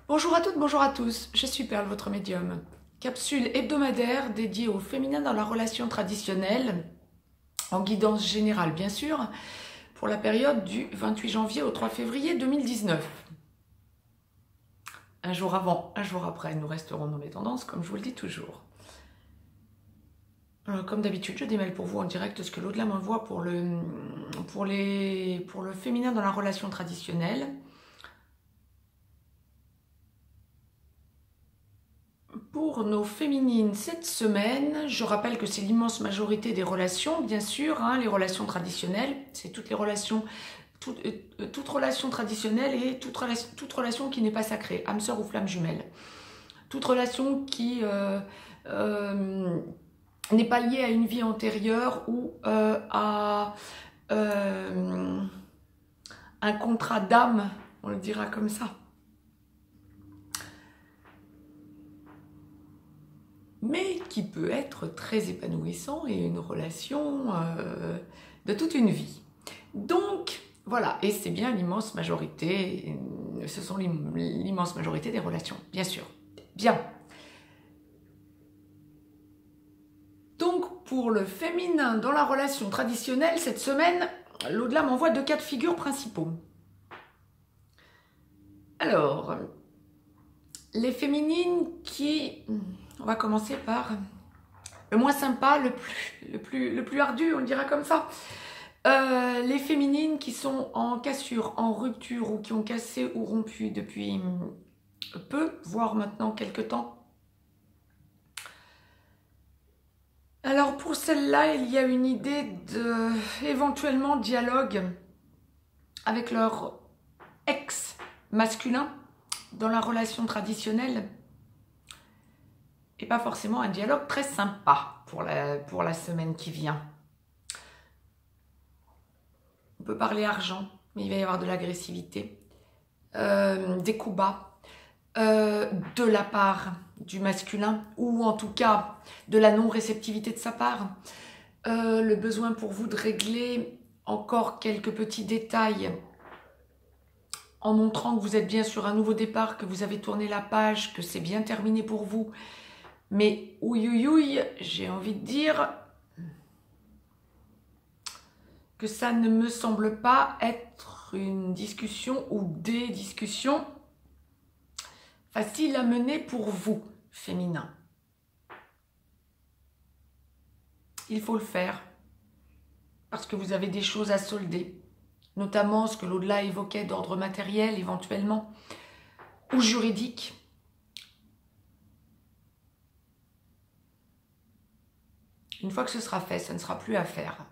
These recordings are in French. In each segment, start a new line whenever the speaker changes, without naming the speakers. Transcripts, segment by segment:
Bonjour à toutes, bonjour à tous, je suis Perle, votre médium. Capsule hebdomadaire dédiée au féminin dans la relation traditionnelle, en guidance générale bien sûr, pour la période du 28 janvier au 3 février 2019. Un jour avant, un jour après, nous resterons dans les tendances, comme je vous le dis toujours. Comme d'habitude, je démêle pour vous en direct ce que l'au-delà m'envoie pour le féminin dans la relation traditionnelle. Pour nos féminines cette semaine, je rappelle que c'est l'immense majorité des relations, bien sûr, hein, les relations traditionnelles, c'est toutes les relations, toute relation traditionnelle et toute relation qui n'est pas sacrée, âme sœur ou flamme jumelle. Toute relation qui n'est pas liée à une vie antérieure ou à un contrat d'âme, on le dira comme ça. Mais qui peut être très épanouissant et une relation de toute une vie. Donc, voilà, et c'est bien l'immense majorité, ce sont l'immense majorité des relations, bien sûr. Bien. Donc, pour le féminin dans la relation traditionnelle, cette semaine, l'au-delà m'envoie deux cas de figure principaux. Alors, les féminines qui... On va commencer par le moins sympa, le plus ardu, on le dira comme ça. Les féminines qui sont en cassure, en rupture ou qui ont cassé ou rompu depuis peu, voire maintenant quelques temps. Alors pour celles-là, il y a une idée de éventuellement dialogue avec leur ex masculin dans la relation traditionnelle. Et pas forcément un dialogue très sympa pour la semaine qui vient. On peut parler argent, mais il va y avoir de l'agressivité, des coups bas, de la part du masculin, ou en tout cas de la non-réceptivité de sa part, le besoin pour vous de régler encore quelques petits détails en montrant que vous êtes bien sur un nouveau départ, que vous avez tourné la page, que c'est bien terminé pour vous. Mais ouïouïouï, j'ai envie de dire que ça ne me semble pas être une discussion ou des discussions faciles à mener pour vous, féminin. Il faut le faire parce que vous avez des choses à solder, notamment ce que l'au-delà évoquait d'ordre matériel éventuellement ou juridique. Une fois que ce sera fait, ça ne sera plus à faire.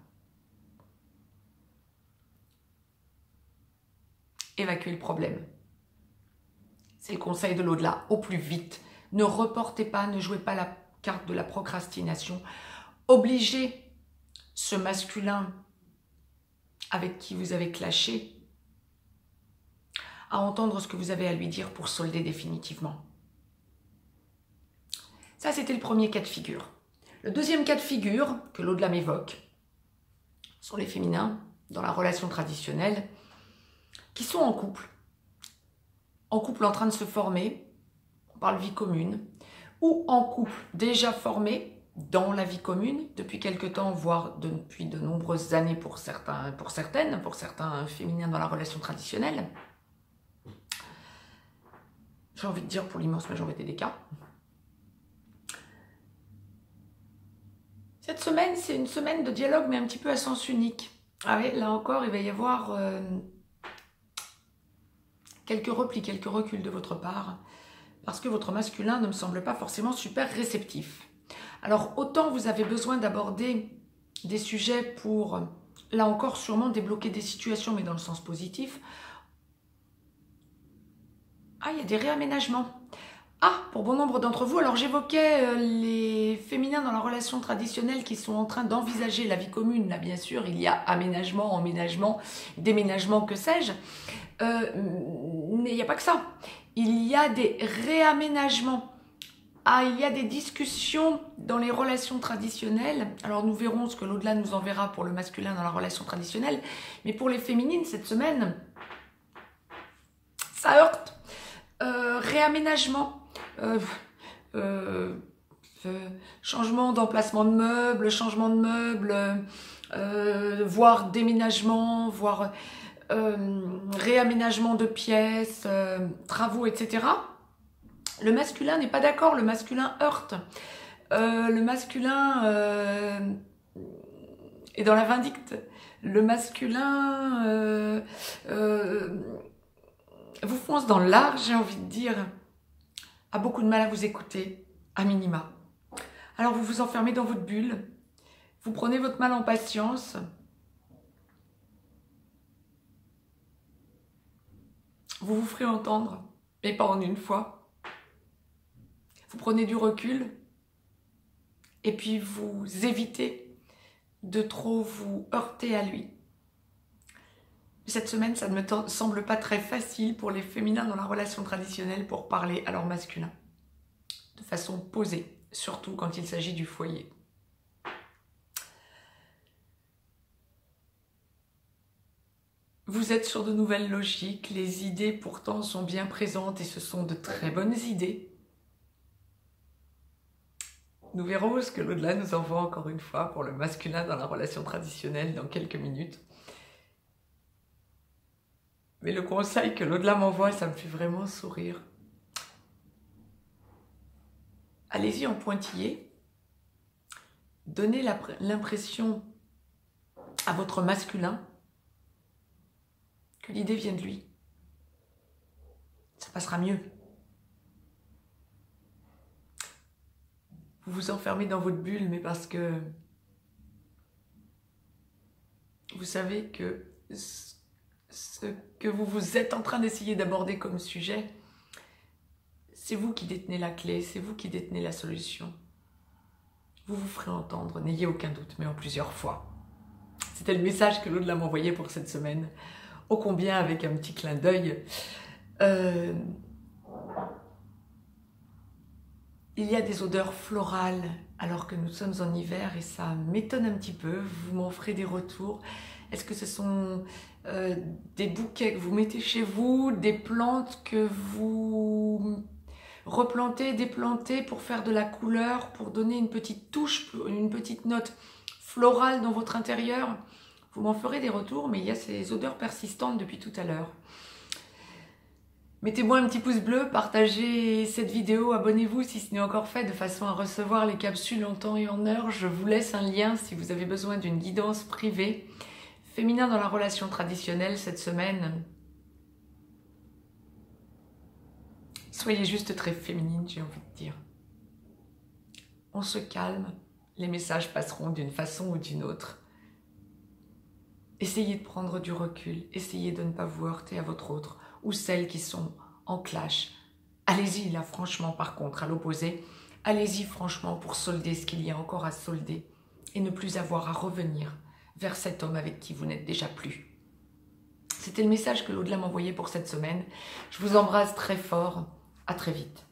Évacuez le problème. C'est le conseil de l'au-delà, au plus vite. Ne reportez pas, ne jouez pas la carte de la procrastination. Obligez ce masculin avec qui vous avez clashé à entendre ce que vous avez à lui dire pour solder définitivement. Ça, c'était le premier cas de figure. Le deuxième cas de figure que l'au-delà m'évoque sont les féminins dans la relation traditionnelle qui sont en couple en train de se former, on parle vie commune, ou en couple déjà formé dans la vie commune depuis quelque temps, voire depuis de nombreuses années pour certains féminins dans la relation traditionnelle. J'ai envie de dire pour l'immense majorité des cas. Cette semaine, c'est une semaine de dialogue, mais un petit peu à sens unique. Ah oui, là encore, il va y avoir quelques replis, quelques reculs de votre part, parce que votre masculin ne me semble pas forcément super réceptif. Alors, autant vous avez besoin d'aborder des sujets pour, là encore, sûrement débloquer des situations, mais dans le sens positif. Ah, il y a des réaménagements. Ah, pour bon nombre d'entre vous, alors j'évoquais les féminins dans la relation traditionnelle qui sont en train d'envisager la vie commune. Là, bien sûr, il y a aménagement, emménagement, déménagement, que sais-je. Mais il n'y a pas que ça. Il y a des réaménagements. Ah, il y a des discussions dans les relations traditionnelles. Alors, nous verrons ce que l'au-delà nous enverra pour le masculin dans la relation traditionnelle. Mais pour les féminines, cette semaine, ça heurte. réaménagement, changement d'emplacement de meubles, changement de meubles, voire déménagement, voire réaménagement de pièces, travaux, etc. Le masculin n'est pas d'accord, le masculin heurte. Le masculin est dans la vindicte. Le masculin vous fonce dans l'art, j'ai envie de dire, a beaucoup de mal à vous écouter, à minima. Alors vous vous enfermez dans votre bulle, vous prenez votre mal en patience, vous vous ferez entendre, mais pas en une fois. Vous prenez du recul, et puis vous évitez de trop vous heurter à lui. Cette semaine, ça ne me semble pas très facile pour les féminins dans la relation traditionnelle pour parler à leur masculin. De façon posée, surtout quand il s'agit du foyer. Vous êtes sur de nouvelles logiques, les idées pourtant sont bien présentes et ce sont de très bonnes idées. Nous verrons ce que l'au-delà nous envoie encore une fois pour le masculin dans la relation traditionnelle dans quelques minutes. Mais le conseil que l'au-delà m'envoie, ça me fait vraiment sourire. Allez-y en pointillé. Donnez l'impression à votre masculin que l'idée vient de lui. Ça passera mieux. Vous vous enfermez dans votre bulle, mais parce que vous savez que ce que vous vous êtes en train d'essayer d'aborder comme sujet, c'est vous qui détenez la clé, c'est vous qui détenez la solution. Vous vous ferez entendre, n'ayez aucun doute, mais en plusieurs fois. C'était le message que l'au-delà m'envoyait pour cette semaine, ô combien avec un petit clin d'œil. Il y a des odeurs florales alors que nous sommes en hiver et ça m'étonne un petit peu, vous m'en ferez des retours. Est-ce que ce sont des bouquets que vous mettez chez vous, des plantes que vous replantez, déplantez pour faire de la couleur, pour donner une petite touche, une petite note florale dans votre intérieur? Vous m'en ferez des retours, mais il y a ces odeurs persistantes depuis tout à l'heure. Mettez-moi un petit pouce bleu, partagez cette vidéo, abonnez-vous si ce n'est encore fait de façon à recevoir les capsules en temps et en heure. Je vous laisse un lien si vous avez besoin d'une guidance privée. Féminin dans la relation traditionnelle cette semaine. Soyez juste très féminine, j'ai envie de dire. On se calme, les messages passeront d'une façon ou d'une autre. Essayez de prendre du recul, essayez de ne pas vous heurter à votre autre ou celles qui sont en clash. Allez-y là franchement par contre, à l'opposé, allez-y franchement pour solder ce qu'il y a encore à solder et ne plus avoir à revenir vers cet homme avec qui vous n'êtes déjà plus. C'était le message que l'au-delà m'envoyait pour cette semaine. Je vous embrasse très fort, à très vite.